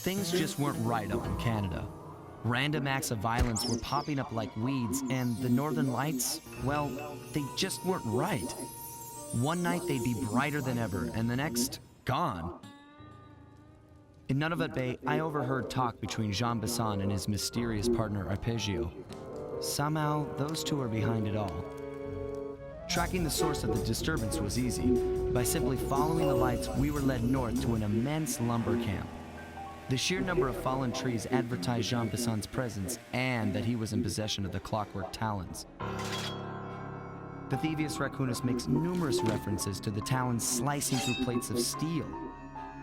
things just weren't right up in Canada. Random acts of violence were popping up like weeds, and the Northern Lights, well, they just weren't right. One night they'd be brighter than ever, and the next, gone. In Nunavut Bay, I overheard talk between Jean Besson and his mysterious partner Arpeggio. Somehow, those two are behind it all. Tracking the source of the disturbance was easy. By simply following the lights, we were led north to an immense lumber camp. The sheer number of fallen trees advertised Jean Besson's presence and that he was in possession of the clockwork talons. The Thievius Raccoonus makes numerous references to the talons slicing through plates of steel.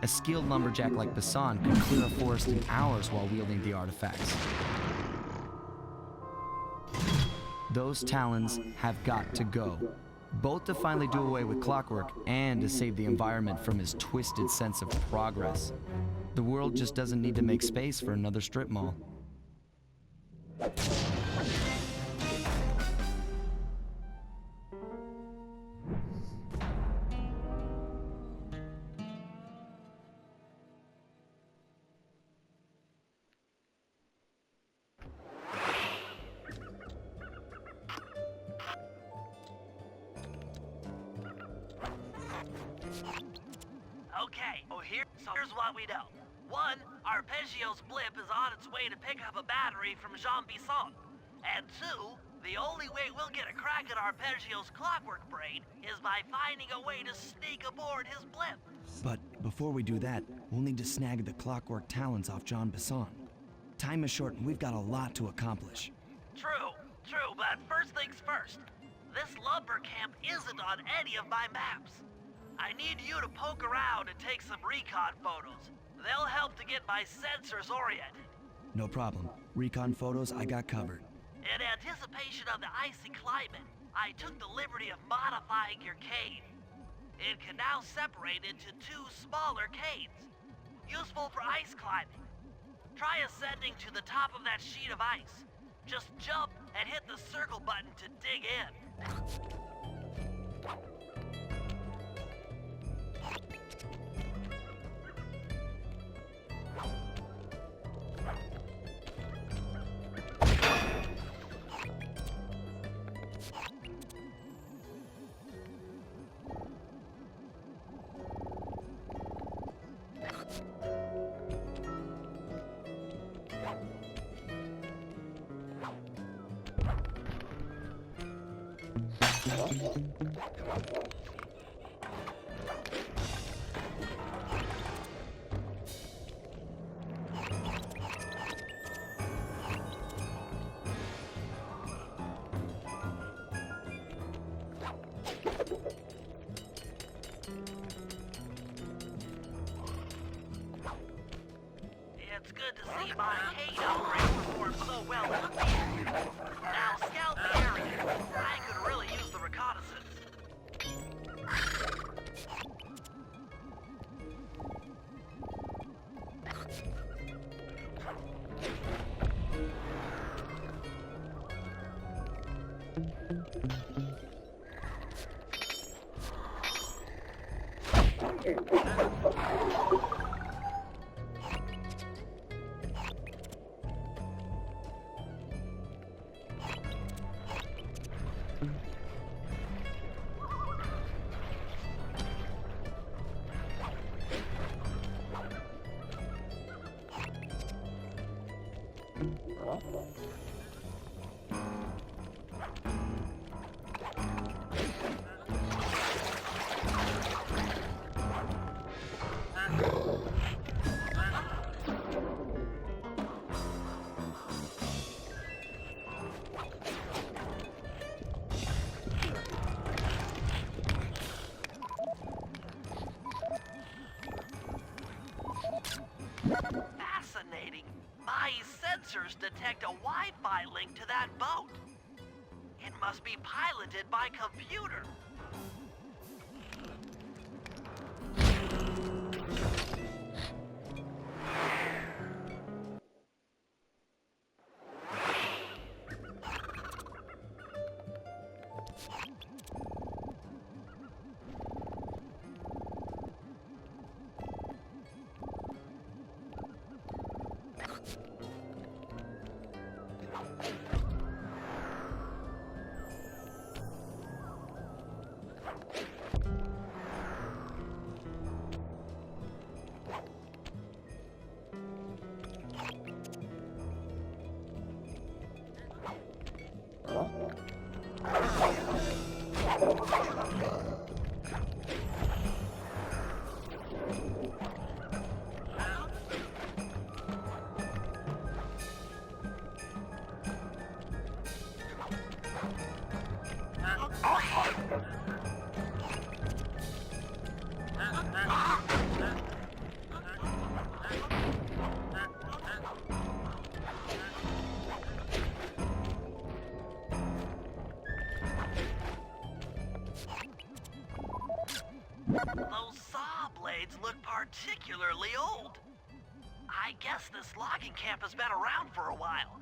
A skilled lumberjack like Besson could clear a forest in hours while wielding the artifacts. Those talons have got to go, both to finally do away with clockwork and to save the environment from his twisted sense of progress. The world just doesn't need to make space for another strip mall. Okay, here's what we know. One, Arpeggio's blip is on its way to pick up a battery from Jean Besson. And two, the only way we'll get a crack at Arpeggio's clockwork brain is by finding a way to sneak aboard his blip. But before we do that, we'll need to snag the clockwork talons off Jean Besson. Time is short and we've got a lot to accomplish. True, but first things first. This lumber camp isn't on any of my maps. I need you to poke around and take some recon photos. They'll help to get my sensors oriented. No problem. Recon photos I got covered. In anticipation of the icy climate, I took the liberty of modifying your cave. It can now separate into two smaller caves, useful for ice climbing. Try ascending to the top of that sheet of ice. Just jump and hit the circle button to dig in. It's good to see my Kane outbreak perform so well in the field. Now scout the area. I could really use the reconnaissance. Fascinating. My sensors detect a Wi-Fi link to that boat. It must be piloted by computer. Those saw blades look particularly old. I guess this logging camp has been around for a while.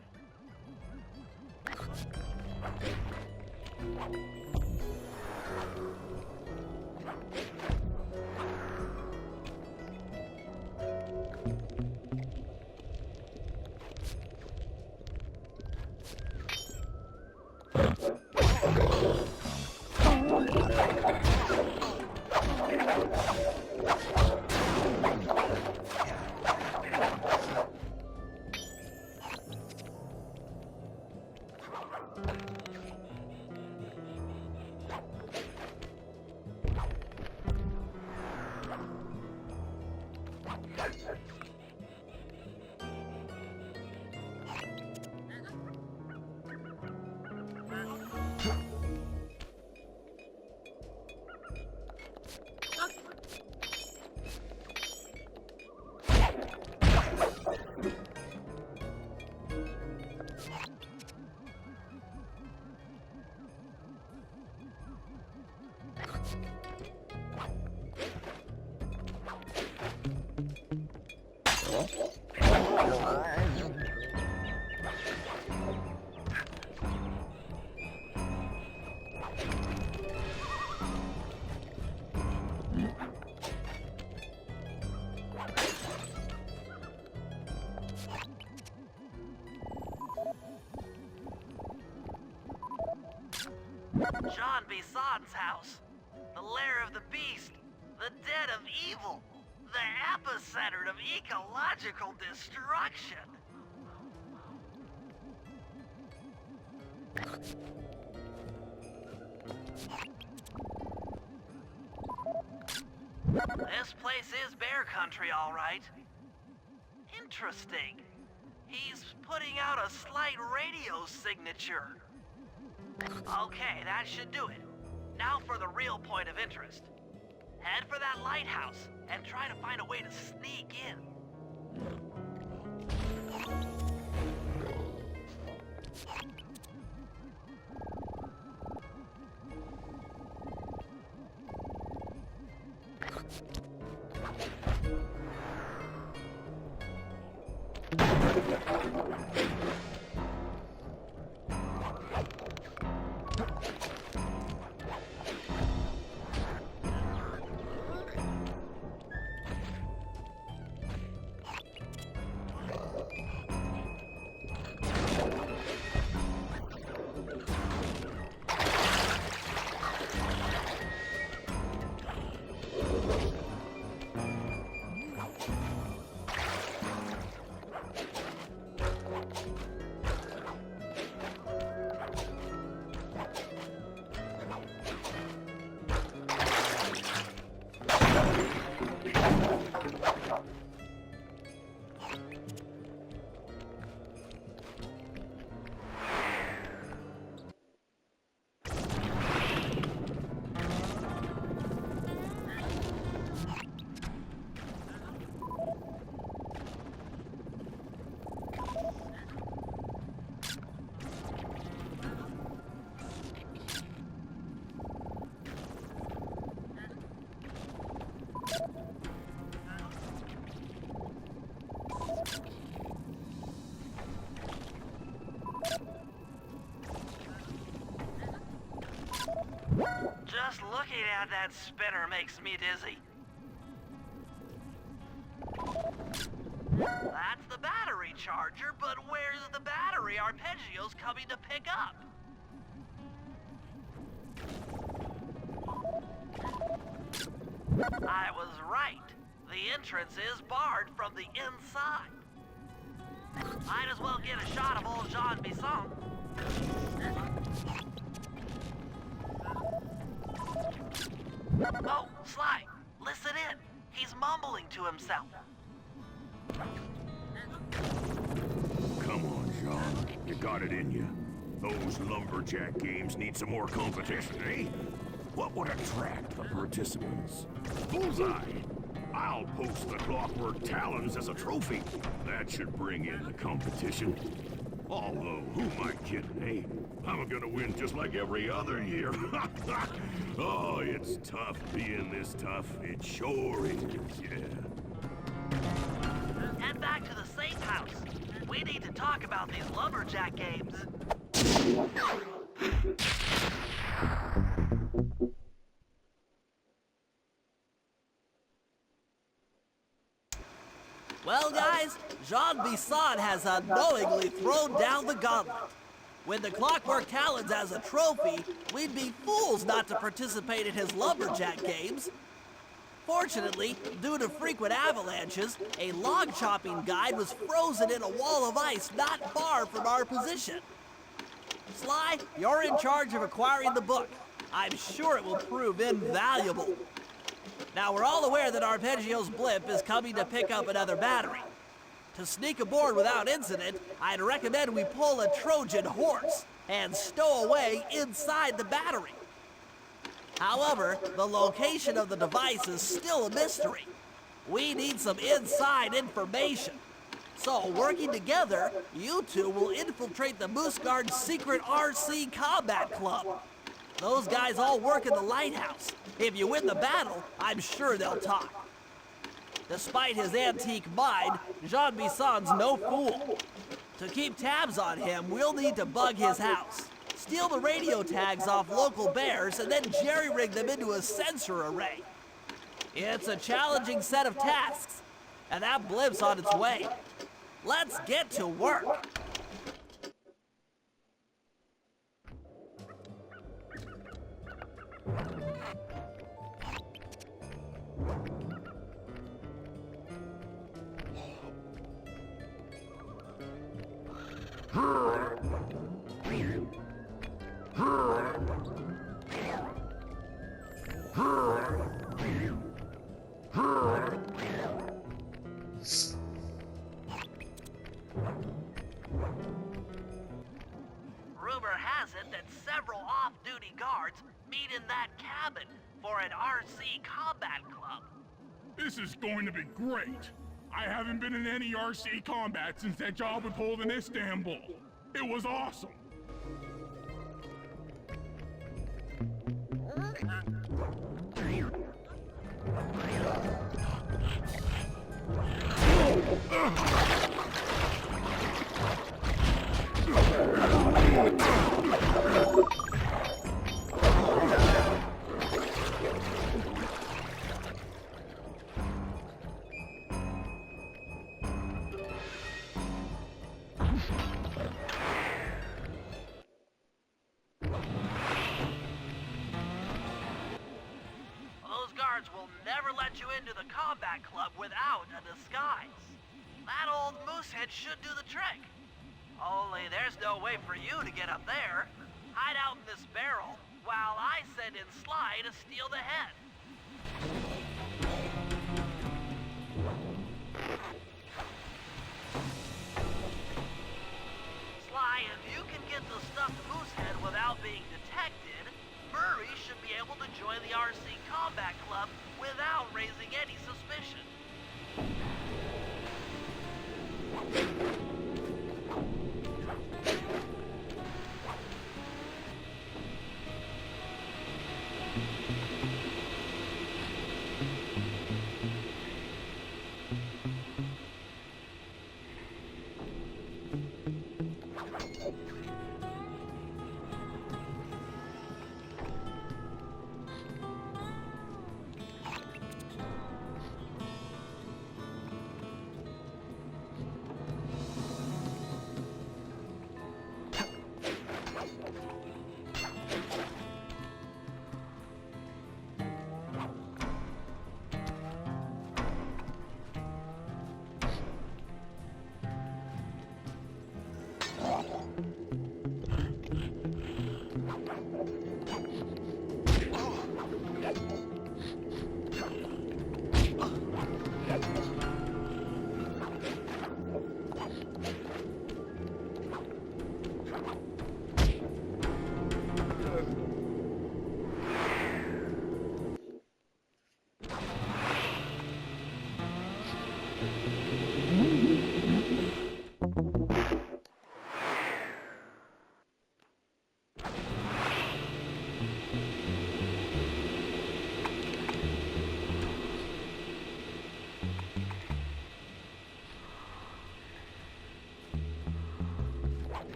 John Bison's house. The lair of the beast. The den of evil. The epicenter of ecological destruction. This place is bear country, all right. Interesting. He's putting out a slight radio signature. Okay, that should do it. Now for the real point of interest. Head for that lighthouse and try to find a way to sneak in. Just looking at that spinner makes me dizzy. That's the battery charger, but where's the battery arpeggios coming to pick up? I was right. The entrance is barred from the inside. Might as well get a shot of old Jean Bisson. Oh, Sly, listen in. He's mumbling to himself. Come on, Jean. You got it in you. Those lumberjack games need some more competition, eh? What would attract the participants? Bullseye! I'll post the clockwork talons as a trophy. That should bring in the competition. Although, who am I kidding, eh? I'm gonna win just like every other year. Oh, it's tough being this tough. It sure is, yeah. Head back to the safe house. We need to talk about these lumberjack games. Well, guys, Jean Bisson has unknowingly thrown down the gauntlet. With the Clockwork Talons as a trophy, we'd be fools not to participate in his lumberjack games. Fortunately, due to frequent avalanches, a log chopping guide was frozen in a wall of ice not far from our position. Sly, you're in charge of acquiring the book. I'm sure it will prove invaluable. Now, we're all aware that Arpeggio's blimp is coming to pick up another battery. To sneak aboard without incident, I'd recommend we pull a Trojan horse and stow away inside the battery. However, the location of the device is still a mystery. We need some inside information. So, working together, you two will infiltrate the Moose Guard's secret RC Combat Club. Those guys all work in the lighthouse. If you win the battle, I'm sure they'll talk. Despite his antique mind, Jean Bisson's no fool. To keep tabs on him, we'll need to bug his house, steal the radio tags off local bears, and then jerry-rig them into a sensor array. It's a challenging set of tasks, and that blimp's on its way. Let's get to work. Rumor has it that several off-duty guards meet in that cabin for an RC combat club. This is going to be great. I haven't been in any RC combat since that job we pulled in Istanbul. It was awesome. Those guards will never let you into the combat club without a disguise. That old moosehead should do the trick. Only there's no way for you to get up there. Hide out in this barrel while I send in Sly to steal the head. Sly, if you can get the stuffed moosehead without being detected, Murray should be able to join the RC Combat Club without raising any suspicion.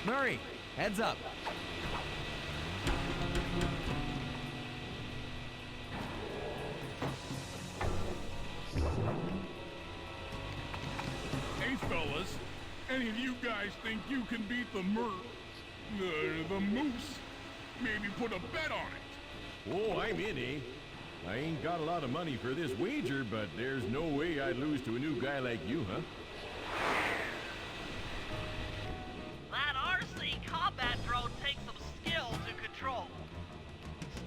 Murray, heads up. Hey, fellas, any of you guys think you can beat the moose? Maybe put a bet on it. Oh, I'm in, eh? I ain't got a lot of money for this wager, but there's no way I'd lose to a new guy like you, huh? That RC combat drone takes some skill to control.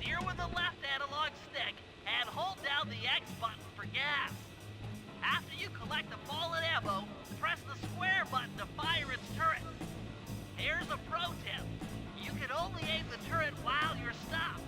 Steer with the left analog stick and hold down the X button for gas. After you collect the fallen ammo, press the square button to fire its turret. Here's a pro tip. You can only aim the turret while you're stopped.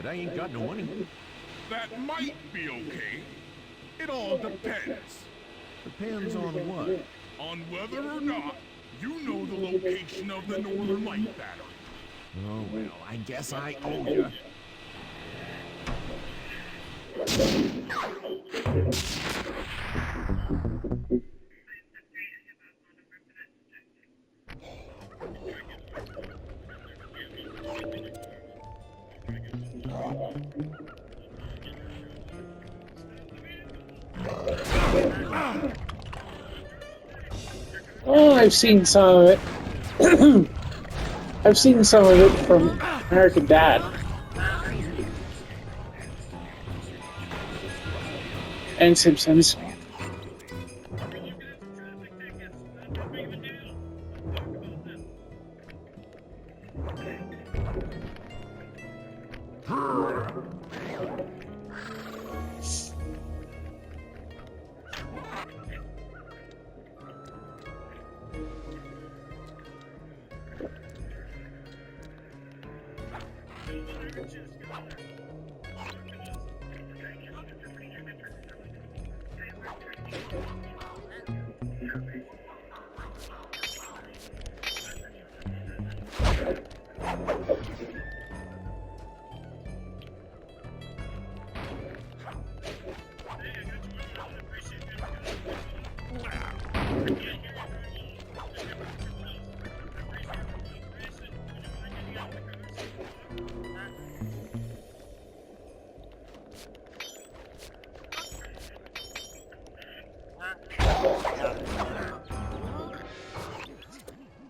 but I ain't got no money. That might be okay. It all depends. Depends on what? On whether or not you know the location of the Northern Light battery. Oh, well, I guess I owe you. Oh, I've seen some of it. I've seen some of it from American Dad. And Simpsons.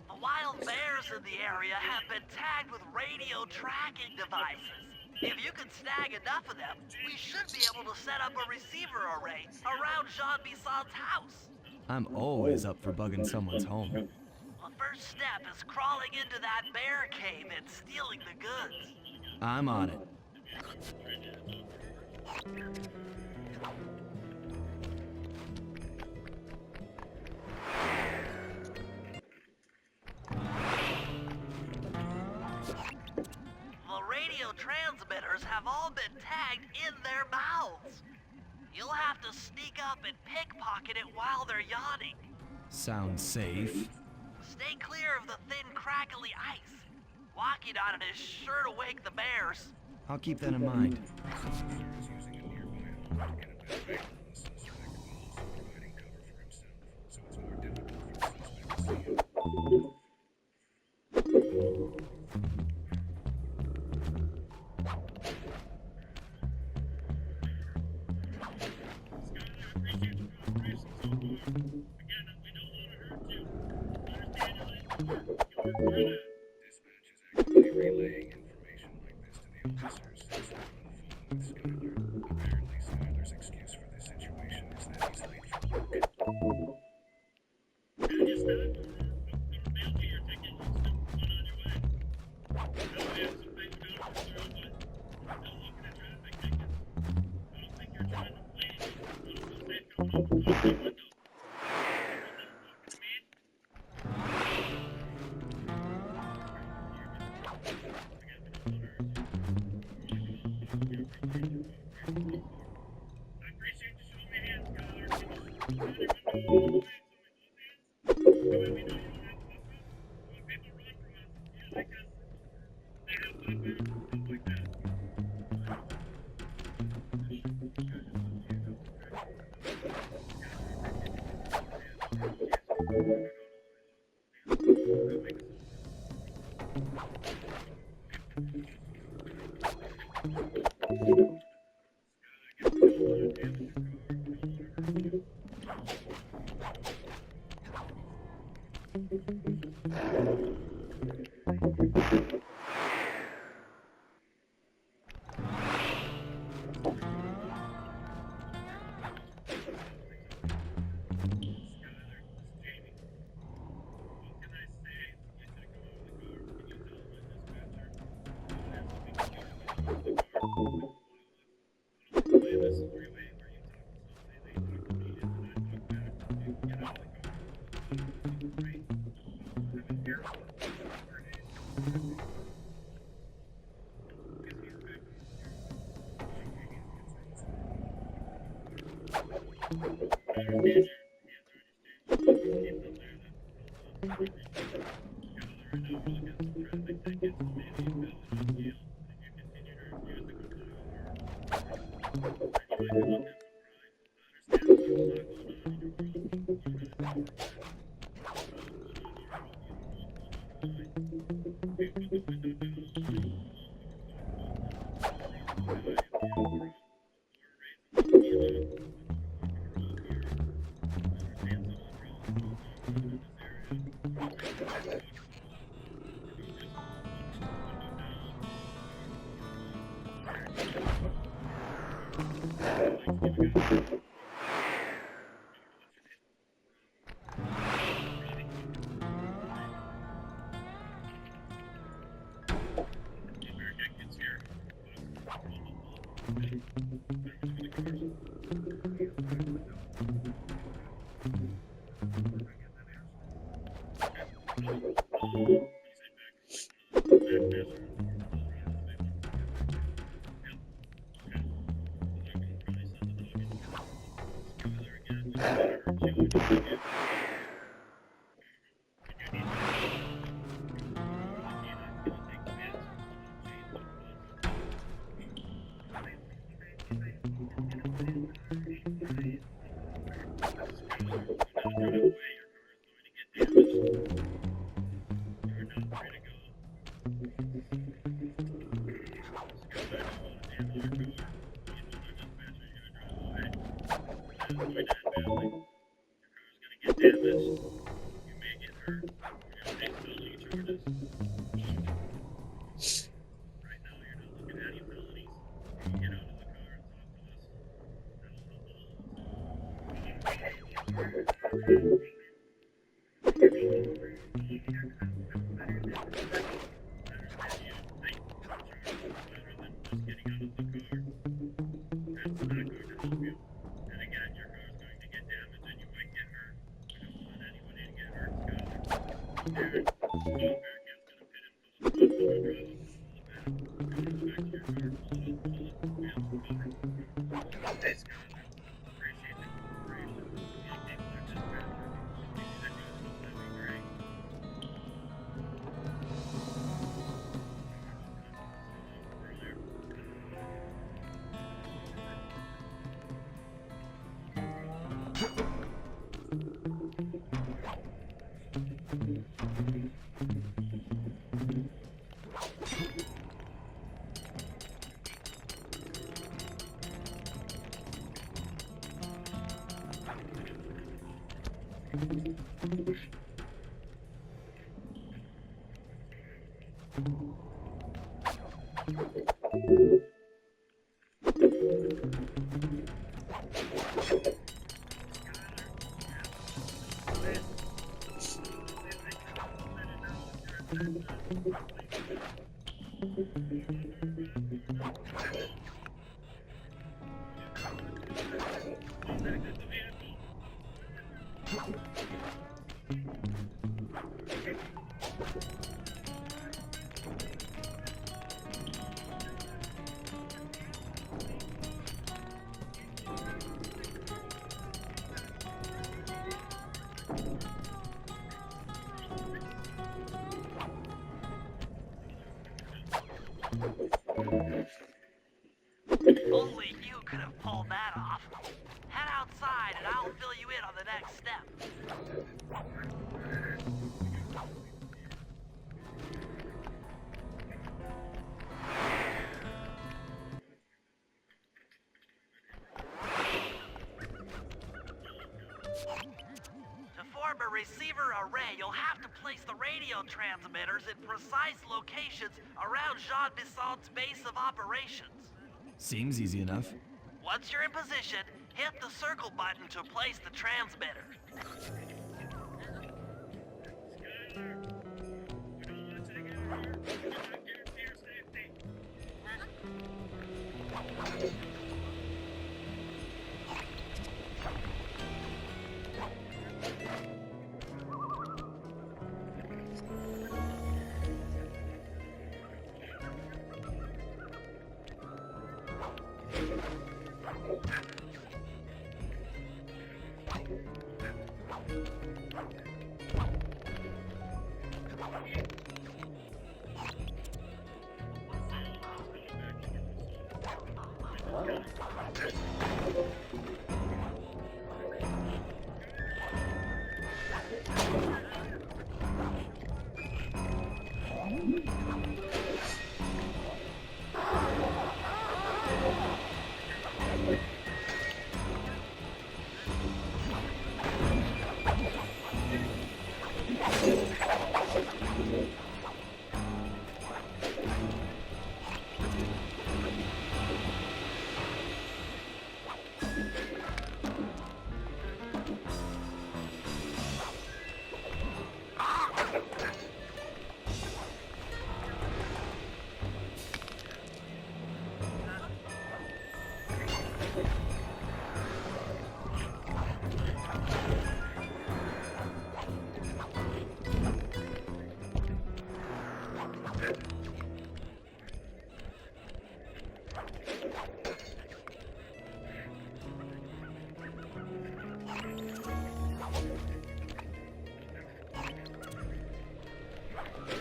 The wild bears in the area have been tagged with radio tracking devices. If you can snag enough of them, we should be able to set up a receiver array around Jean Bisson's house. I'm always up for bugging someone's home. The first step is crawling into that bear cave and stealing the goods. I'm on it. The radio transmitters have all been tagged in their mouths. You'll have to sneak up and pickpocket it while they're yawning. Sounds safe. Stay clear of the thin, crackly ice. Walking on it is sure to wake the bears. I'll keep that in mind. Only you could have pulled that off. Head outside and I'll fill you in on the next step. To form a receiver array, you'll have to place the radio transmitters in precise locations around Jean Bissant's base of operations. Seems easy enough. Once you're in position, hit the circle button to place the transmitter.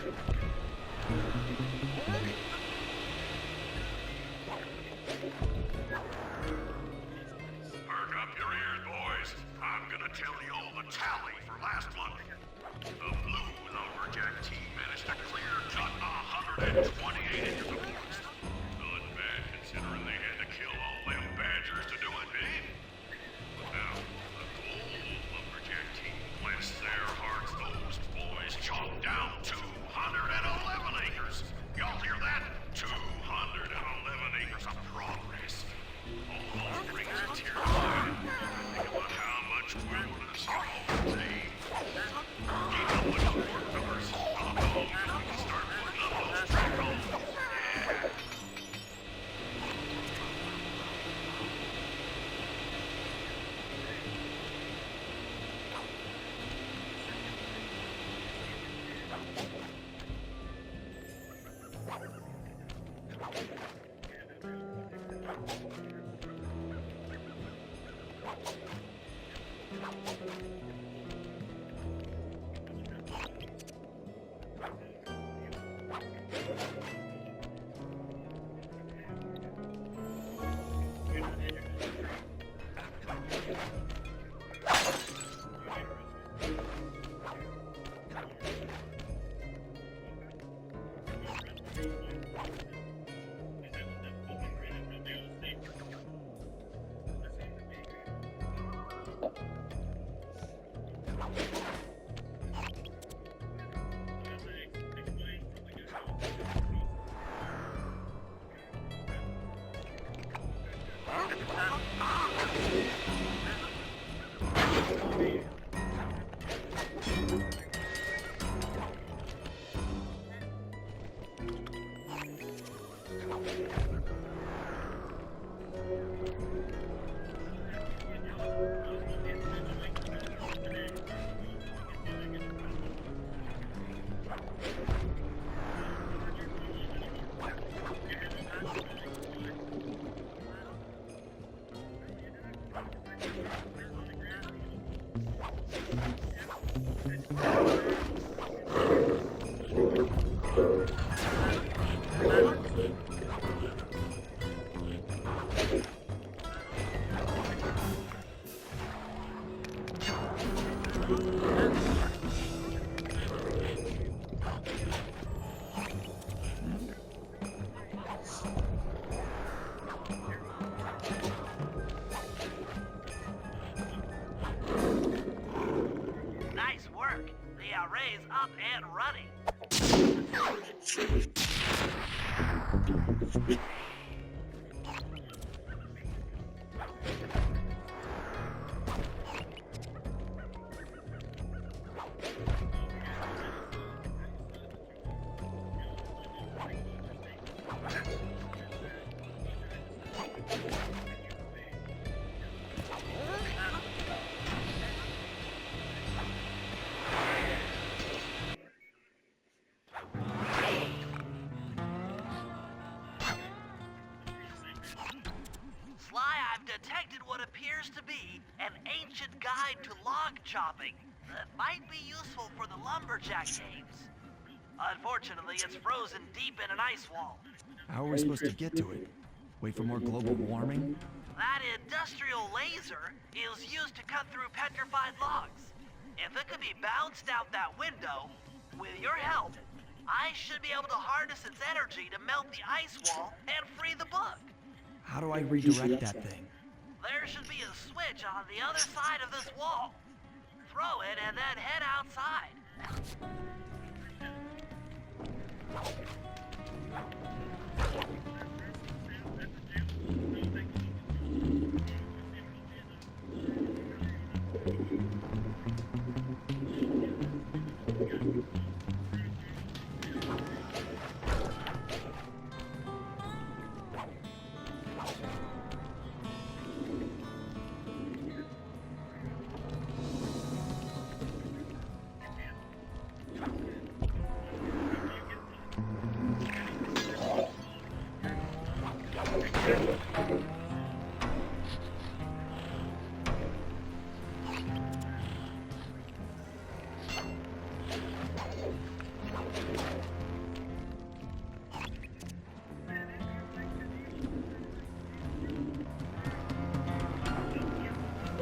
Perk up your ears, boys. I'm gonna tell you all the tally for last month. The blue lumberjack team managed to clear cut 128 acres of forest. Not bad considering they had to kill all them badgers to do it, eh? Now, the gold lumberjack team, bless their hearts, those boys chopped down 211 acres. Y'all hear that? 211 acres of progress. Almost brings a tear to my eye. Think about how much wilderness you're all saved. Keep up with the work numbers. I'll go. We can start putting up those track holes. Yeah. Nice work. The array's up and running. Sly, I've detected what appears to be an ancient guide to log chopping that might be useful for the lumberjack caves. Unfortunately, it's frozen deep in an ice wall. How are we supposed to get to it? Wait for more global warming? That industrial laser is used to cut through petrified logs. If it could be bounced out that window, with your help, I should be able to harness its energy to melt the ice wall and free the book. How do I redirect that thing? There should be a switch on the other side of this wall. Throw it and then head outside.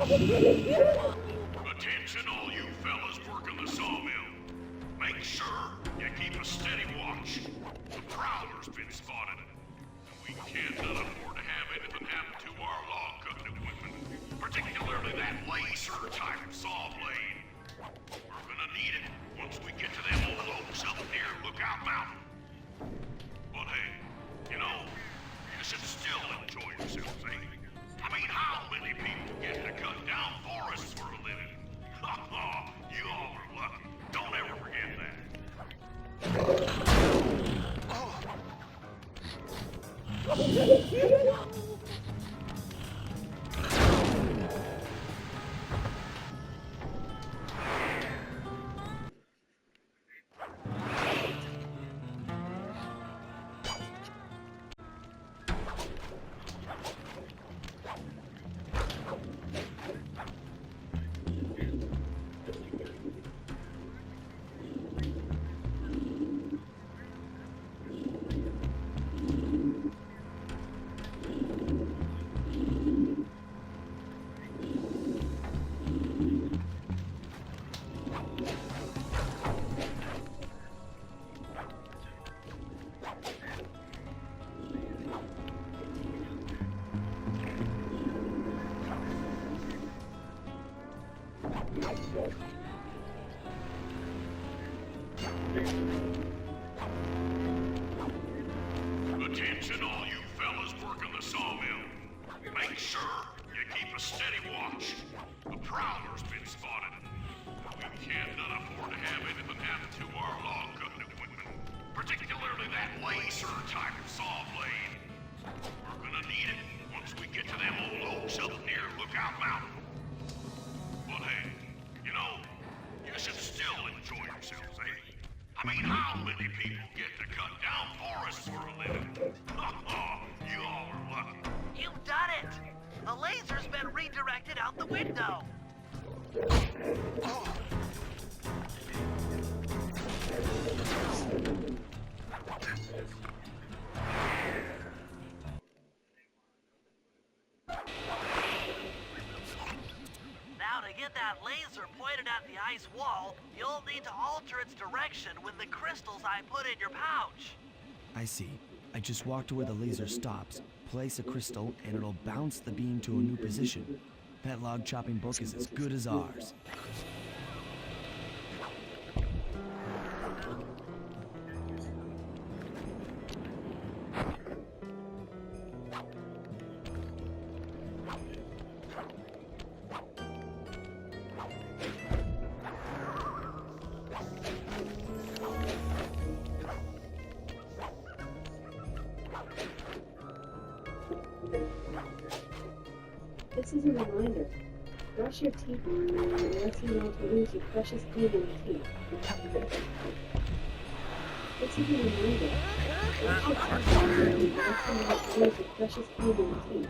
Attention all you fellas working the sawmill. Make sure you keep a steady watch. The prowler's been spotted. We cannot afford to have anything happen to our log cutting equipment, particularly that laser-type saw blade. We're gonna need it once we get to them old oaks up near Lookout Mountain. But hey, you know, you should still enjoy yourselves, eh? I mean, how many people get to cut down forests for a living? You all are lucky. Don't ever forget that. Attention all you fellas working the sawmill. Make sure you keep a steady watch. The prowler's been spotted. We cannot afford to have anything happen to our log cutting equipment, particularly that laser-type saw blade. We're gonna need it once we get to them old oaks up near Lookout Mountain. But hey, you know, you should still enjoy yourselves, eh? I mean, how many people get to cut down forests for a living? You all are lucky. You've done it! The laser's been redirected out the window. Now to get that laser pointed at the ice wall, you'll need to alter its direction with the crystals I put in your pouch. I see. I just walk to where the laser stops, place a crystal, and it'll bounce the beam to a new position. That log chopping book is as good as ours. This is a reminder. Brush your teeth unless you want to lose your precious cleaning teeth. This is a reminder. Brush your teeth unless you want to lose your precious cleaning teeth.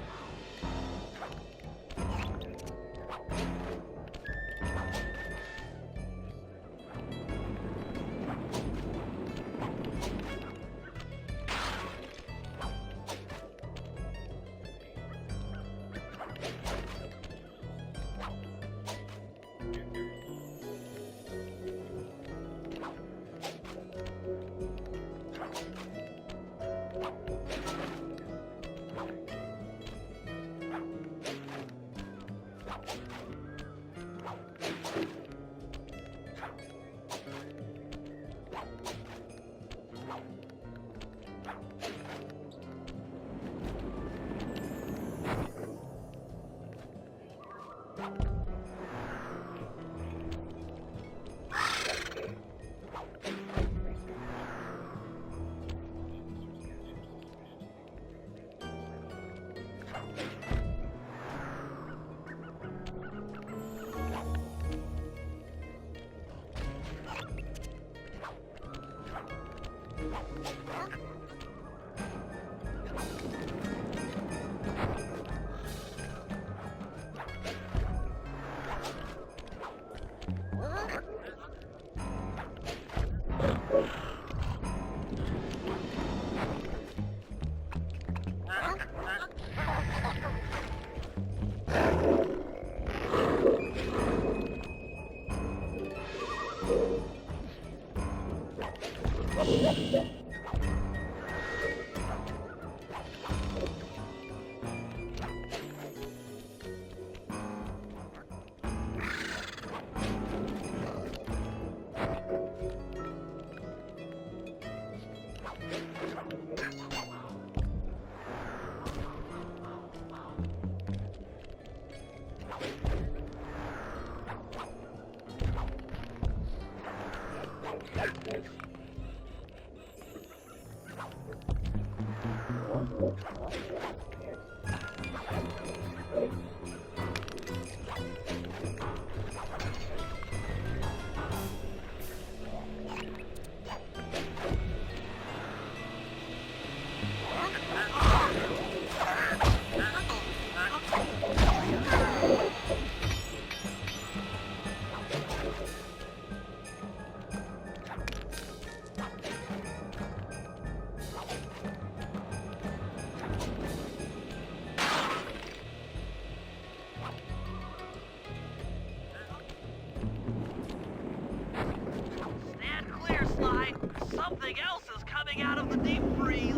Stand clear, Sly. Something else is coming out of the deep freeze.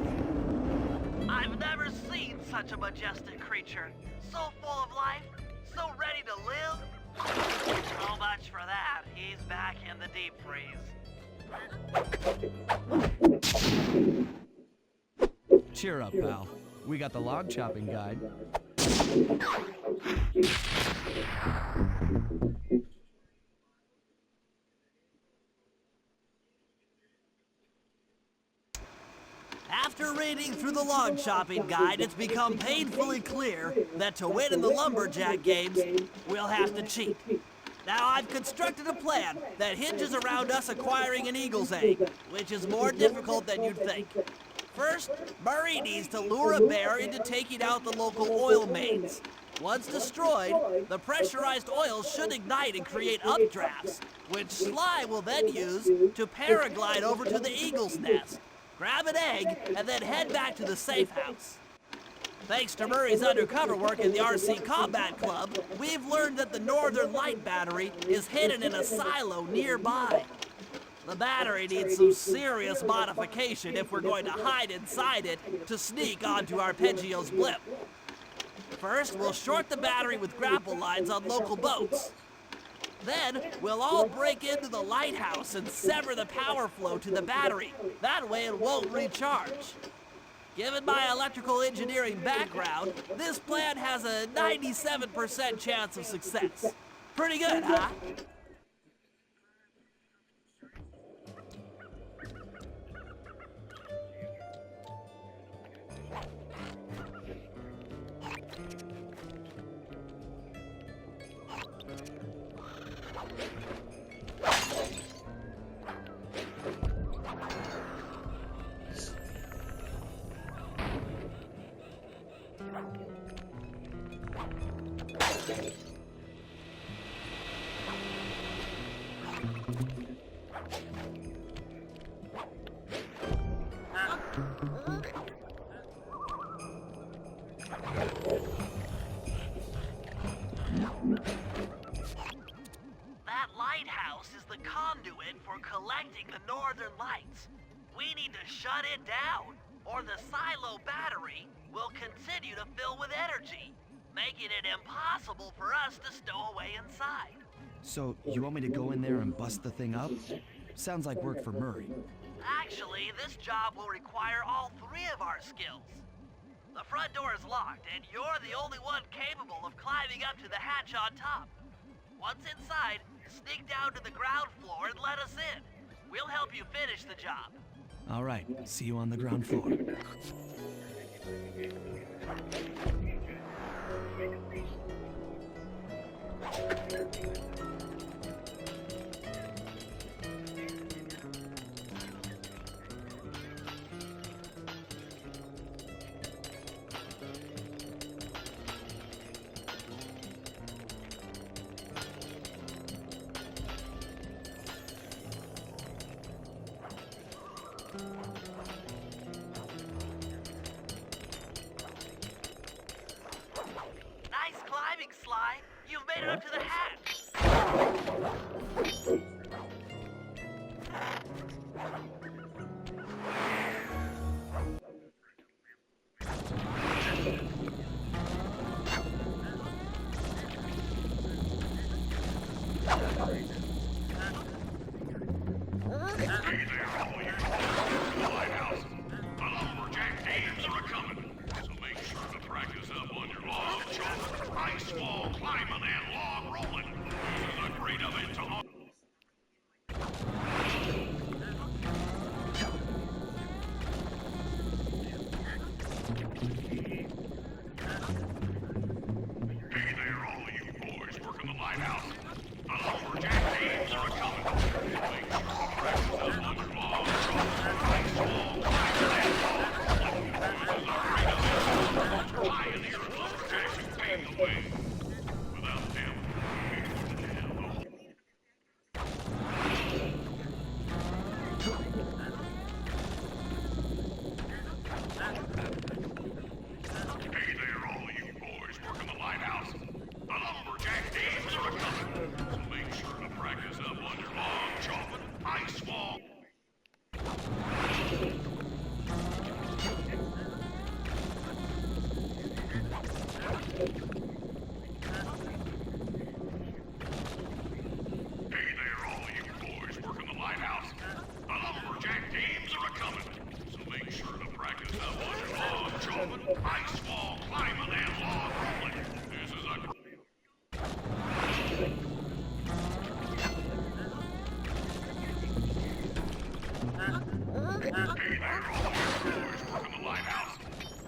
I've never seen such a majestic creature. So full of life, so ready to live. So much for that. He's back in the deep freeze. Cheer up, pal. We got the log chopping guide. After reading through the log chopping guide, it's become painfully clear that to win in the lumberjack games, we'll have to cheat. Now, I've constructed a plan that hinges around us acquiring an eagle's egg, which is more difficult than you'd think. First, Murray needs to lure a bear into taking out the local oil mains. Once destroyed, the pressurized oil should ignite and create updrafts, which Sly will then use to paraglide over to the eagle's nest, grab an egg, and then head back to the safe house. Thanks to Murray's undercover work in the RC Combat Club, we've learned that the Northern Light Battery is hidden in a silo nearby. The battery needs some serious modification if we're going to hide inside it to sneak onto Arpeggio's blimp. First, we'll short the battery with grapple lines on local boats. Then, we'll all break into the lighthouse and sever the power flow to the battery. That way it won't recharge. Given my electrical engineering background, this plan has a 97% chance of success. Pretty good, huh? That lighthouse is the conduit for collecting the northern lights. We need to shut it down, or the silo battery will continue to fill with energy, making it impossible for us to stow away inside. So, you want me to go in there and bust the thing up? Sounds like work for Murray. Actually, this job will require all three of our skills. The front door is locked, and you're the only one capable of climbing up to the hatch on top. Once inside, sneak down to the ground floor and let us in. We'll help you finish the job. All right, see you on the ground floor. Nice climbing, Sly. You've made it up to the hatch. there, all you boys. The lighthouse. The lumberjack thieves are a-coming. So make sure to practice up on your log chopping, ice wall climbing, and log rolling. This is a great event to honor. Hey there, all you boys working the lighthouse. The lumberjack thieves are a-coming. Make sure to practice up on your log chopping, ice wall climbing, and log rolling. This is a great event to honor those pioneer lumberjacks who paved the way. Without them, we wouldn't have the whole. Hey there, all you boys working the lighthouse. The lumberjack thieves are a-coming. So make sure to practice up on your log chopping, ice wall. Hey there, all you boys working the lighthouse. The lumberjack thieves are a-coming. So make sure to practice up on your log chopping, ice wall climbing, and log rolling. This is a Hey there, all you boys working the lighthouse.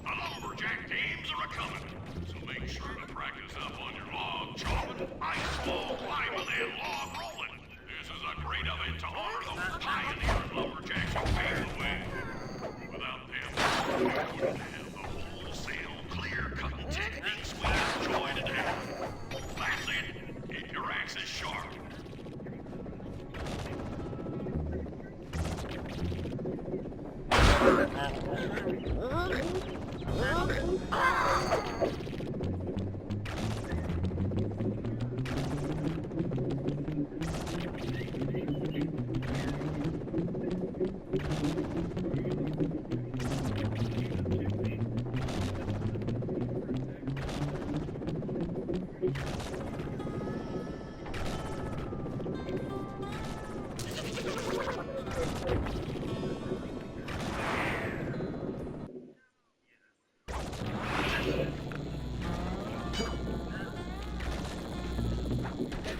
The lumberjack thieves are a-coming. So make sure to practice up on your log chopping, ice wall climbing, and log rolling. This is a great event to honor those pioneer lumberjacks who paved the way. Without them, we wouldn't have the wholesale clear-cutting techniques we enjoy today. That's it. Keep your axes sharp.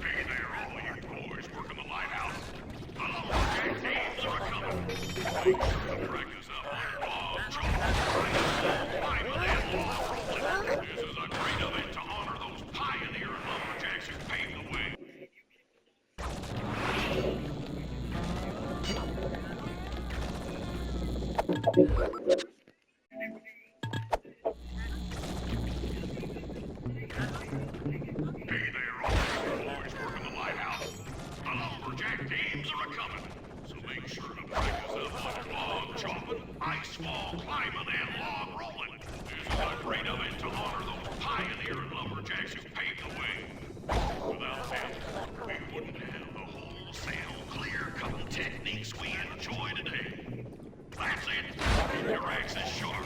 Hey there, all you boys working the lighthouse. The lumberjack thieves are a-coming. Make sure to practice up on your log chopping, ice wall climbing, and log rolling. This is a great event to honor those pioneer lumberjacks who paved the way. Hey there, all you boys working the lighthouse. The lumberjack thieves are a-coming. So make sure to practice up on your log chopping, ice wall climbing, and log rolling. This is a great event to honor those pioneer lumberjacks who paved the way. Without them, we wouldn't have the wholesale clear-cutting techniques we enjoy today. That's it. Keep your axes sharp.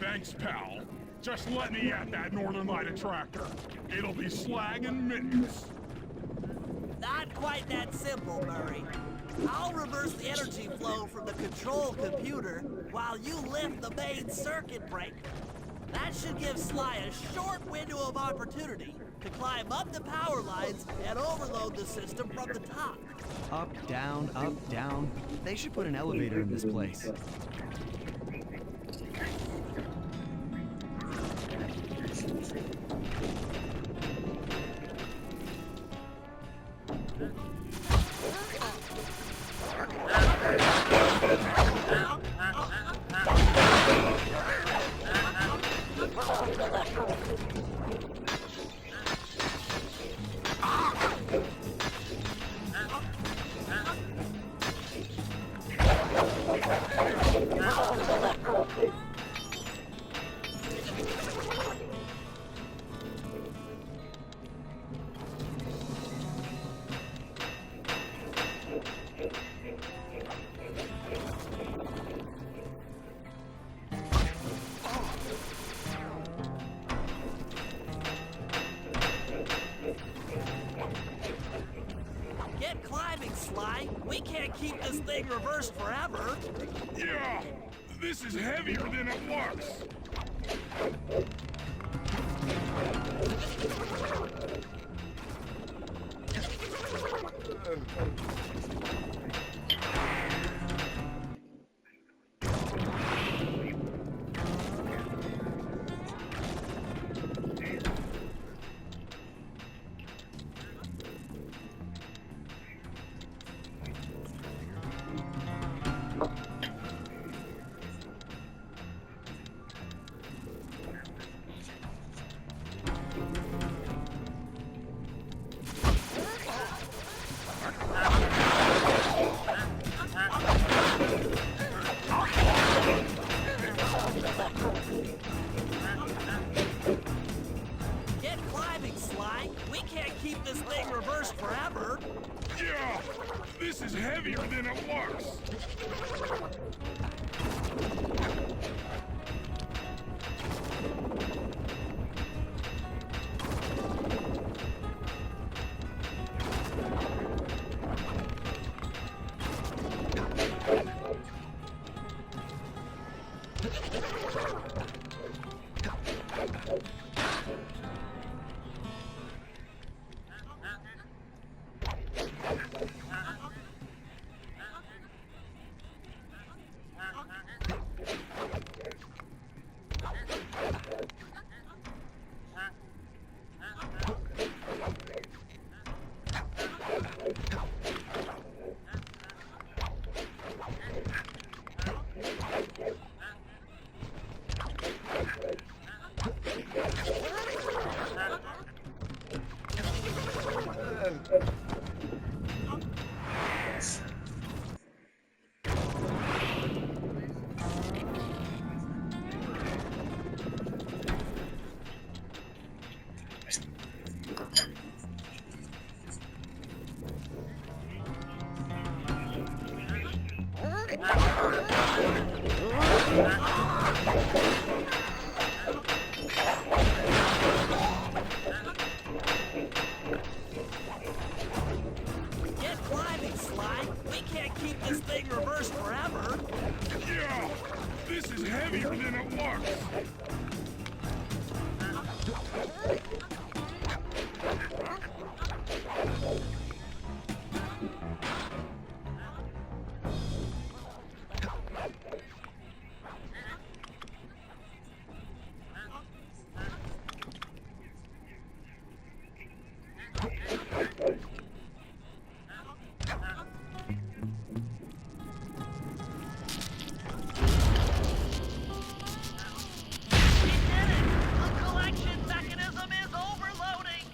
Thanks, pal. Just let me at that Northern Light attractor. It'll be slag and mittens. Not quite that simple, Murray. I'll reverse the energy flow from the control computer while you lift the main circuit breaker. That should give Sly a short window of opportunity to climb up the power lines and overload the system from the top. Up, down, up, down. They should put an elevator in this place. Get climbing, Sly. We can't keep this thing reversed forever. Yeah, this is heavier than it looks. Get climbing, Sly. We can't keep this thing reversed forever. Yeah, this is heavier than it looks. Get climbing, Sly. We can't keep this thing reversed forever. Yeah, this is heavier than it looks. We did it! The collection mechanism is overloading!